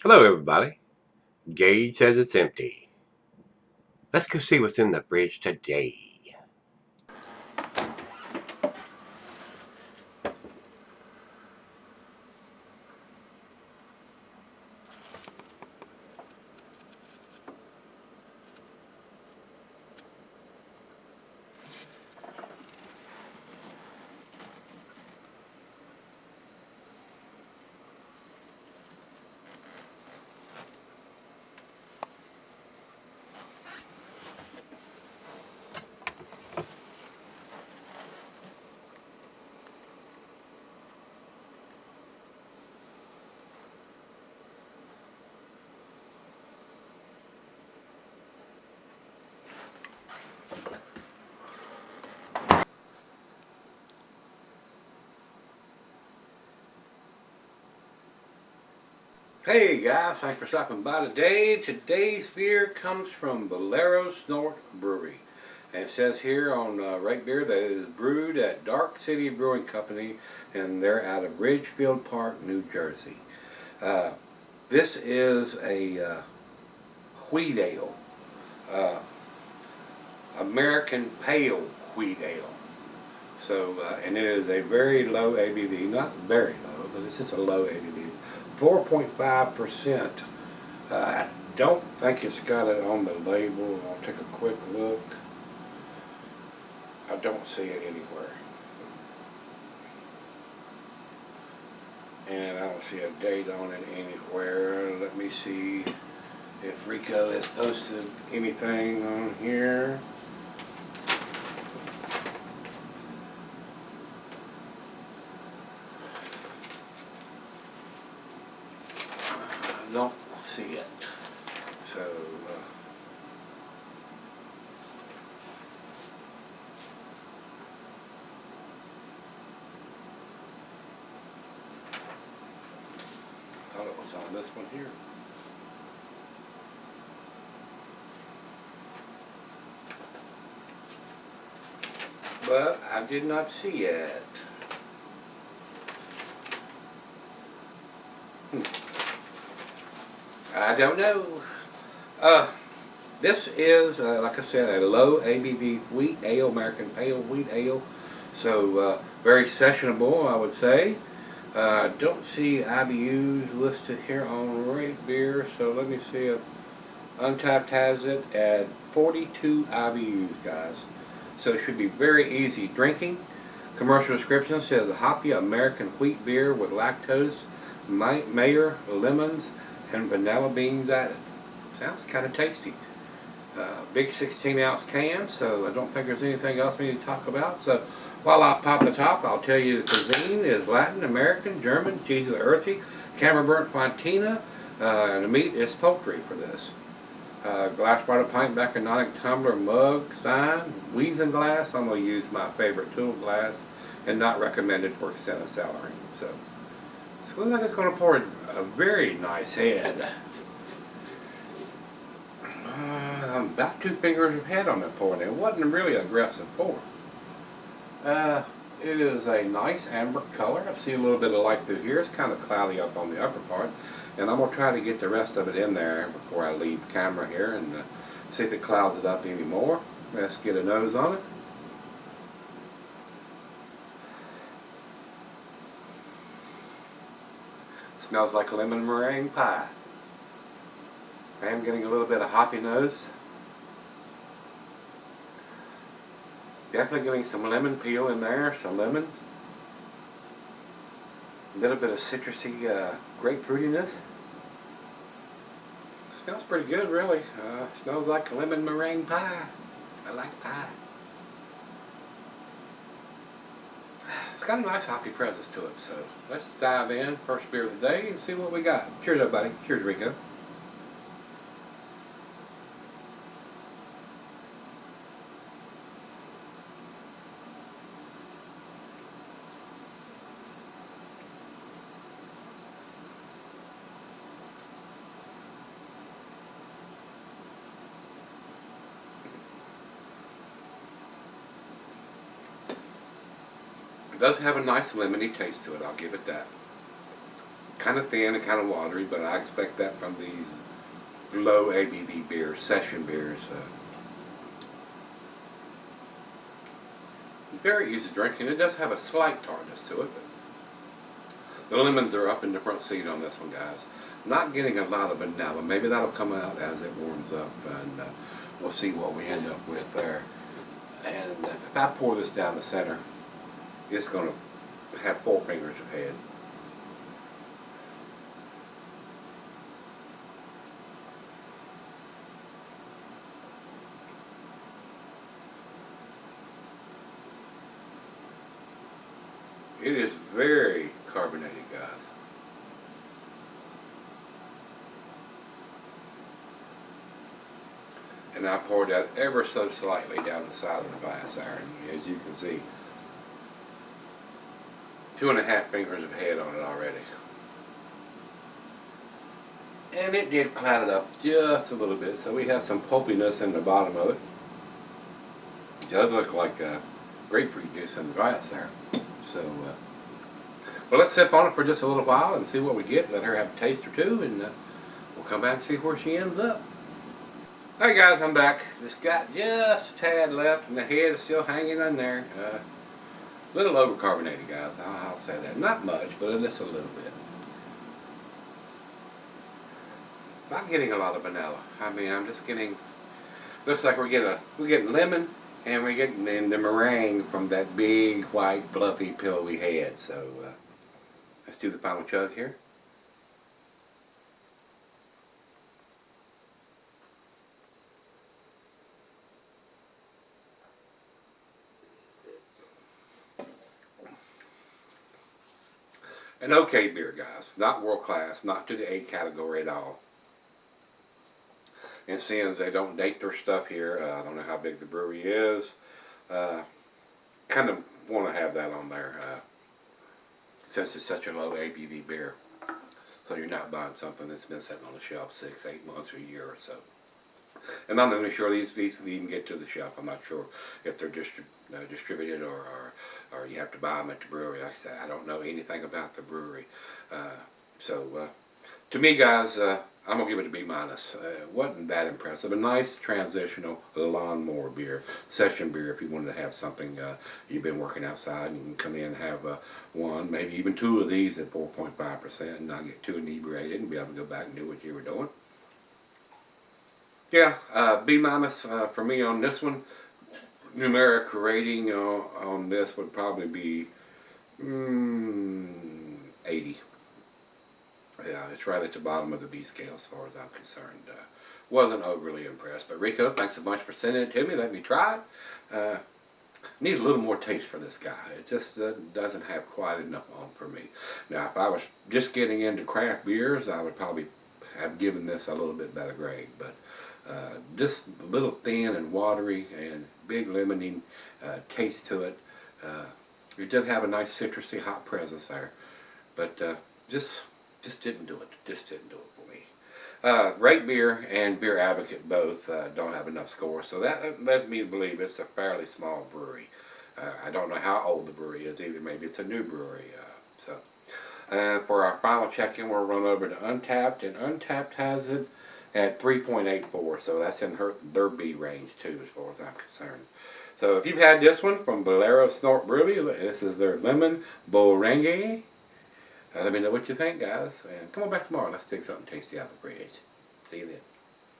Hello, everybody. Gage says it's empty. Let's go see what's in the fridge today. Hey guys, thanks for stopping by today. Today's beer comes from Bolero Snort Brewery. And it says here on Right Beer that it is brewed at Dark City Brewing Company, and they're out of Ridgefield Park, New Jersey. Uh, this is a wheat ale, uh, American Pale Wheat Ale. So, and it is a very low ABV, not very low, but it's just a low ABV, 4.5%. I don't think it's got it on the label. I'll take a quick look. I don't see it anywhere. And I don't see a date on it anywhere. Let me see if Rico has posted anything on here. I don't see it. So, I thought it was on this one here. But I did not see it. I don't know. This is, like I said, a low ABV wheat ale, American Pale Wheat Ale. So very sessionable, I would say. Don't see IBUs listed here on Right Beer, so let me see if Untapped has it at 42 IBUs, guys. So it should be very easy drinking. Commercial description says a hoppy American wheat beer with lactose, mayor, lemons, and vanilla beans added. Sounds kind of tasty. Big 16-ounce can, so I don't think there's anything else we need to talk about. So while I pop the top, I'll tell you the cuisine is Latin, American, German, cheese is earthy, camera burnt fontina, and the meat is poultry for this. Glass bottle pint, bacchanalic tumbler, mug, stein, Wiesen glass. I'm going to use my favorite tool glass and not recommended for extended cellaring. So it looks like it's going to pour a very nice head. I'm about 2 fingers ahead on that pour. It wasn't really an aggressive pour. It is a nice amber color. I see a little bit of light through here. It's kind of cloudy up on the upper part. And I'm going to try to get the rest of it in there before I leave camera here and see if it clouds it up any more. Let's get a nose on it. Smells like lemon meringue pie. I am getting a little bit of hoppy nose. Definitely getting some lemon peel in there, some lemons. A little bit of citrusy grapefruitiness. Smells pretty good, really. Smells like lemon meringue pie. I like pie. It's got a nice hoppy presence to it, so let's dive in. First beer of the day and see what we got. Cheers, everybody. Cheers, Rico. It does have a nice lemony taste to it, I'll give it that. kind of thin and kind of watery, but I expect that from these low ABV beers, session beers. Very easy drinking. It does have a slight tartness to it, but the lemons are up in the front seat on this one, guys. Not getting a lot of vanilla. Maybe that'll come out as it warms up, and we'll see what we end up with there. And if I pour this down the center, it's going to have 4 fingers of head. It is very carbonated, guys. And I poured that ever so slightly down the side of the glass there, and as you can see, 2.5 fingers of head on it already. And it did cloud it up just a little bit, so we have some pulpiness in the bottom of it. It does look like grapefruit juice in the glass there. So, well, let's sip on it for just a little while and see what we get. Let her have a taste or two, and we'll come back and see where she ends up. Hey guys, I'm back. Just got just a tad left, and the head is still hanging in there. A little overcarbonated, guys. I'll say that. Not much, but just a little bit. Not getting a lot of vanilla. I mean, I'm just getting. Looks like we're getting lemon. And we're getting in the meringue from that big, white, fluffy pill we had. So, let's do the final chug here. An okay beer, guys. Not world class, not to the A category at all. And seeing as they don't date their stuff here, I don't know how big the brewery is. Kind of want to have that on there since it's such a low ABV beer. So you're not buying something that's been sitting on the shelf 6, 8 months or a year or so. And I'm not even sure these even get to the shelf. I'm not sure if they're distributed or you have to buy them at the brewery. Like I said, I don't know anything about the brewery. To me, guys, I'm going to give it a B-. Wasn't that impressive. A nice transitional lawnmower beer, session beer if you wanted to have something, you've been working outside and you can come in and have one, maybe even 2 of these at 4.5% and not get too inebriated and be able to go back and do what you were doing. Yeah, B- for me on this one. Numeric rating on this would probably be 80. Yeah, it's right at the bottom of the B scale as far as I'm concerned. Wasn't overly impressed. But Rico, thanks a bunch for sending it to me. Let me try it. Need a little more taste for this guy. It just doesn't have quite enough on for me. Now, if I was just getting into craft beers, I would probably have given this a little bit better grade. But just a little thin and watery and big lemoning taste to it. It did have a nice citrusy hot presence there. But just didn't do it. Just didn't do it for me. Rate Beer and Beer Advocate both don't have enough scores, so that leads me to believe it's a fairly small brewery. I don't know how old the brewery is either. Maybe it's a new brewery. For our final check-in, we'll run over to Untapped, and Untapped has it at 3.84, so that's in their B range too, as far as I'm concerned. So if you've had this one from Bolero Snort Brewery, this is their Lemon Bullringue. Let me know what you think, guys. And come on back tomorrow. Let's take something tasty out of the fridge. See you then.